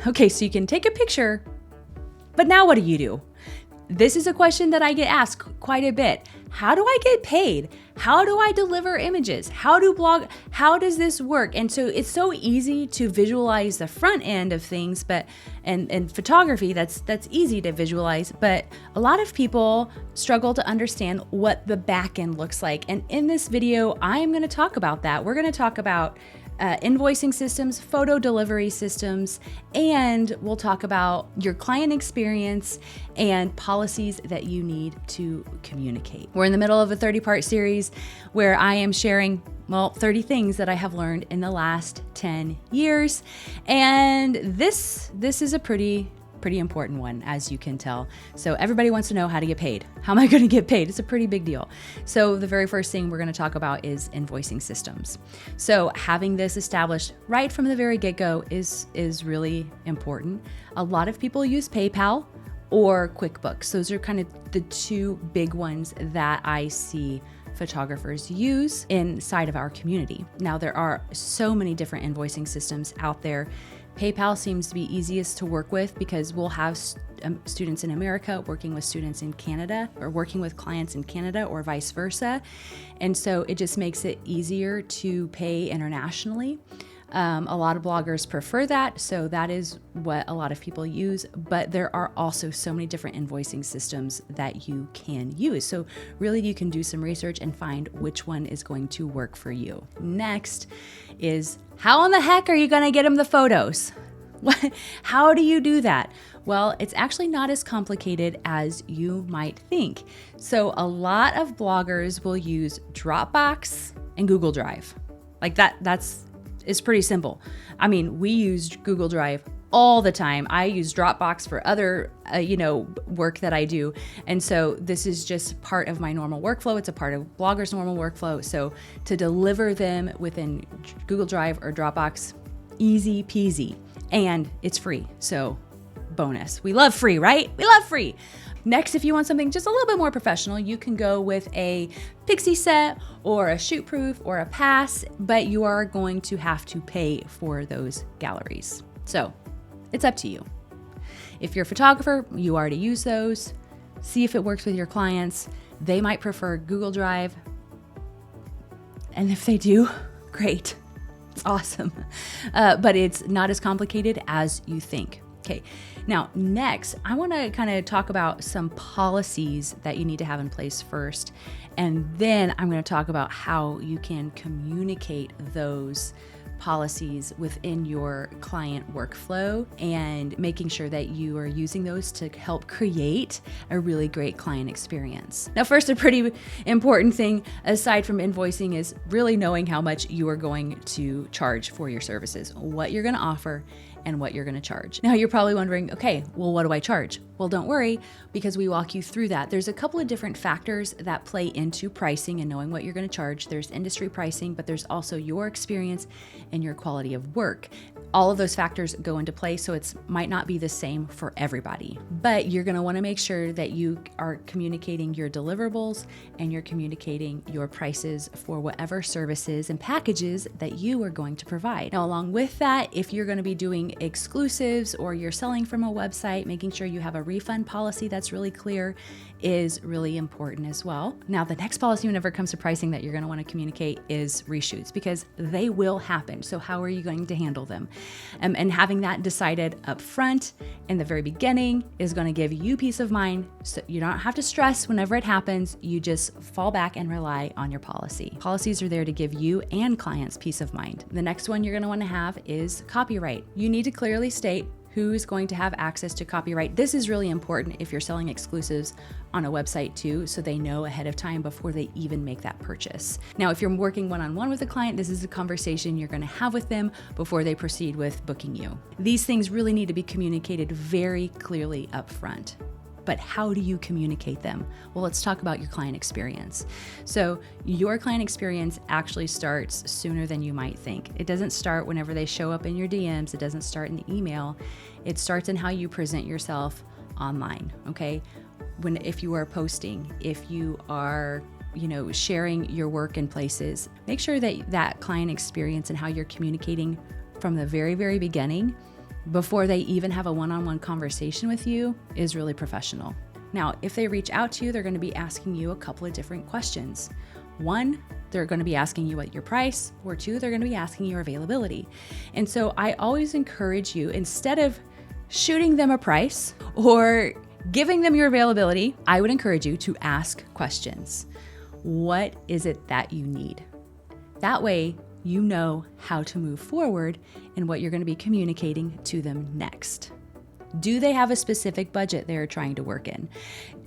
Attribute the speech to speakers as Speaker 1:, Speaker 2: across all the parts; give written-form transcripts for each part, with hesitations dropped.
Speaker 1: Okay, so you can take a picture, but now what do you do? This is a question that I get asked quite a bit. How do I get paid? How do I deliver images? How does this work? And so it's so easy to visualize the front end of things, but and photography, that's easy to visualize, but a lot of people struggle to understand what the back end looks like. And in this video, I am going to talk about that. We're going to talk about invoicing systems, photo delivery systems, and we'll talk about your client experience and policies that you need to communicate. We're in the middle of a 30-part series where I am sharing 30 things that I have learned in the last 10 years. And this is a pretty important one, as you can tell. So everybody wants to know how to get paid. How am I going to get paid? It's a pretty big deal. So the very first thing we're going to talk about is invoicing systems. So having this established right from the very get-go is really important. A lot of people use PayPal or QuickBooks. Those are kind of the two big ones that I see photographers use inside of our community. Now, there are so many different invoicing systems out there. PayPal seems to be easiest to work with because we'll have students in America working with students in Canada, or working with clients in Canada, or vice versa. And so it just makes it easier to pay internationally. A lot of bloggers prefer that, so that is what a lot of people use, but there are also so many different invoicing systems that you can use. So really you can do some research and find which one is going to work for you. Next is, how in the heck are you going to get them the photos? How do you do that? Well, it's actually not as complicated as you might think. So a lot of bloggers will use Dropbox and Google Drive. Like it's pretty simple. I mean, we use Google Drive all the time. I use Dropbox for other, work that I do. And so this is just part of my normal workflow. It's a part of bloggers' normal workflow. So to deliver them within Google Drive or Dropbox, easy peasy. And it's free. So bonus. We love free, right? We love free. Next, if you want something just a little bit more professional, you can go with a Pixie set or a Shootproof or a Pass, but you are going to have to pay for those galleries. So it's up to you. If you're a photographer, you already use those. See if it works with your clients. They might prefer Google Drive. And if they do, great. It's awesome. But it's not as complicated as you think. Okay, now next, I want to kind of talk about some policies that you need to have in place first. And then I'm going to talk about how you can communicate those policies within your client workflow and making sure that you are using those to help create a really great client experience. Now, first, a pretty important thing aside from invoicing is really knowing how much you are going to charge for your services, what you're going to offer, and what you're going to charge. Now, you're probably wondering, okay, well, what do I charge? Well, don't worry, because we walk you through that. There's a couple of different factors that play into pricing and knowing what you're going to charge. There's industry pricing, but there's also your experience and your quality of work. All of those factors go into play, so it might not be the same for everybody. But you're going to want to make sure that you are communicating your deliverables and you're communicating your prices for whatever services and packages that you are going to provide. Now, along with that, if you're going to be doing exclusives or you're selling from a website, making sure you have a refund policy that's really clear is really important as well. Now, the next policy whenever it comes to pricing that you're going to want to communicate is reshoots, because they will happen. So how are you going to handle them? And having that decided up front in the very beginning is going to give you peace of mind. So you don't have to stress whenever it happens. You just fall back and rely on your policy. Policies are there to give you and clients peace of mind. The next one you're going to want to have is copyright. You need to clearly state who is going to have access to copyright. This is really important if you're selling exclusives on a website too, so they know ahead of time before they even make that purchase. Now, if you're working one-on-one with a client, this is a conversation you're going to have with them before they proceed with booking you. These things really need to be communicated very clearly up front. But how do you communicate them? Well, let's talk about your client experience. So your client experience actually starts sooner than you might think. It doesn't start whenever they show up in your DMs. It doesn't start in the email. It starts in how you present yourself online, okay? If you are posting, if you are sharing your work in places, make sure that that client experience and how you're communicating from the very, very beginning before they even have a one-on-one conversation with you is really professional. Now, if they reach out to you, they're going to be asking you a couple of different questions. One, they're going to be asking you what your price, or two, they're going to be asking your availability. And so I always encourage you, instead of shooting them a price or giving them your availability, I would encourage you to ask questions. What is it that you need? That way, you know how to move forward and what you're going to be communicating to them next. Do they have a specific budget they're trying to work in?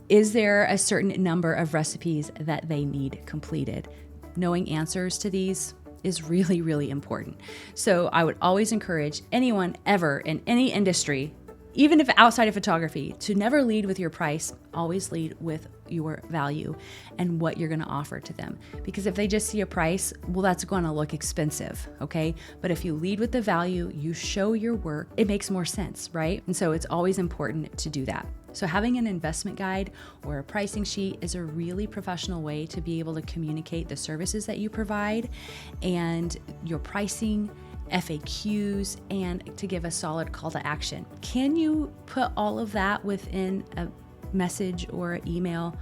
Speaker 1: Is there a certain number of recipes that they need completed? Knowing answers to these is really, really important. So I would always encourage anyone ever in any industry, even if outside of photography, to never lead with your price, always lead with your value and what you're going to offer to them. Because if they just see a price, well, that's going to look expensive, okay? But if you lead with the value, you show your work, it makes more sense, right? And so it's always important to do that. So having an investment guide or a pricing sheet is a really professional way to be able to communicate the services that you provide and your pricing, FAQs, and to give a solid call to action. Can you put all of that within a message or an email?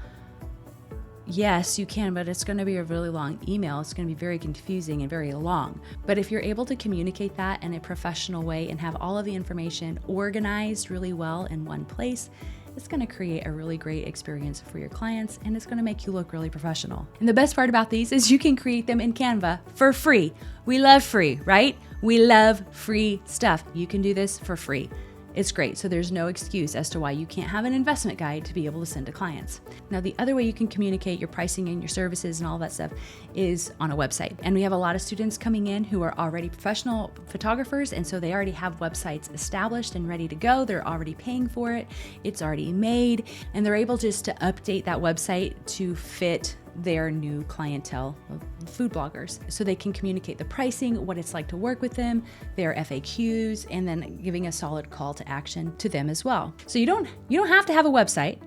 Speaker 1: Yes, you can, but it's going to be a really long email. It's going to be very confusing and very long. But if you're able to communicate that in a professional way and have all of the information organized really well in one place, it's going to create a really great experience for your clients, and it's going to make you look really professional. And the best part about these is you can create them in Canva for free. We love free, right? We love free stuff. You can do this for free. It's great. So there's no excuse as to why you can't have an investment guide to be able to send to clients. Now, the other way you can communicate your pricing and your services and all that stuff is on a website. And we have a lot of students coming in who are already professional photographers. And so they already have websites established and ready to go. They're already paying for it. It's already made. And they're able just to update that website to fit their new clientele of food bloggers. So they can communicate the pricing, what it's like to work with them, their FAQs, and then giving a solid call to action to them as well. So you don't have to have a website,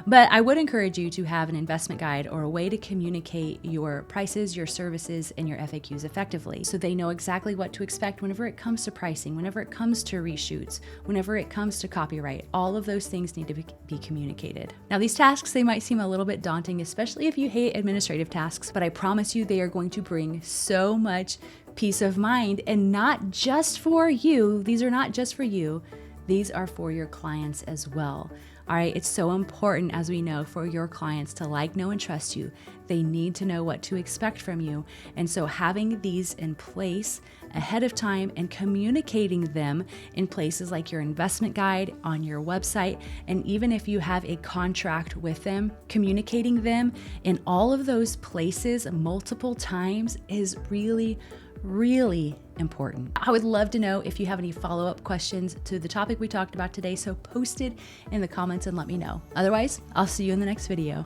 Speaker 1: but I would encourage you to have an investment guide or a way to communicate your prices, your services, and your FAQs effectively so they know exactly what to expect whenever it comes to pricing, whenever it comes to reshoots, whenever it comes to copyright. All of those things need to be communicated. Now, these tasks, they might seem a little bit daunting, especially if you hate administrative tasks, but I promise you they are going to bring so much peace of mind, and not just for you. These are not just for you. These are for your clients as well. All right, it's so important, as we know, for your clients to like, know, and trust you. They need to know what to expect from you. And so having these in place ahead of time and communicating them in places like your investment guide, on your website, and even if you have a contract with them, communicating them in all of those places multiple times is really important. I would love to know if you have any follow-up questions to the topic we talked about today, so post it in the comments and let me know. Otherwise, I'll see you in the next video.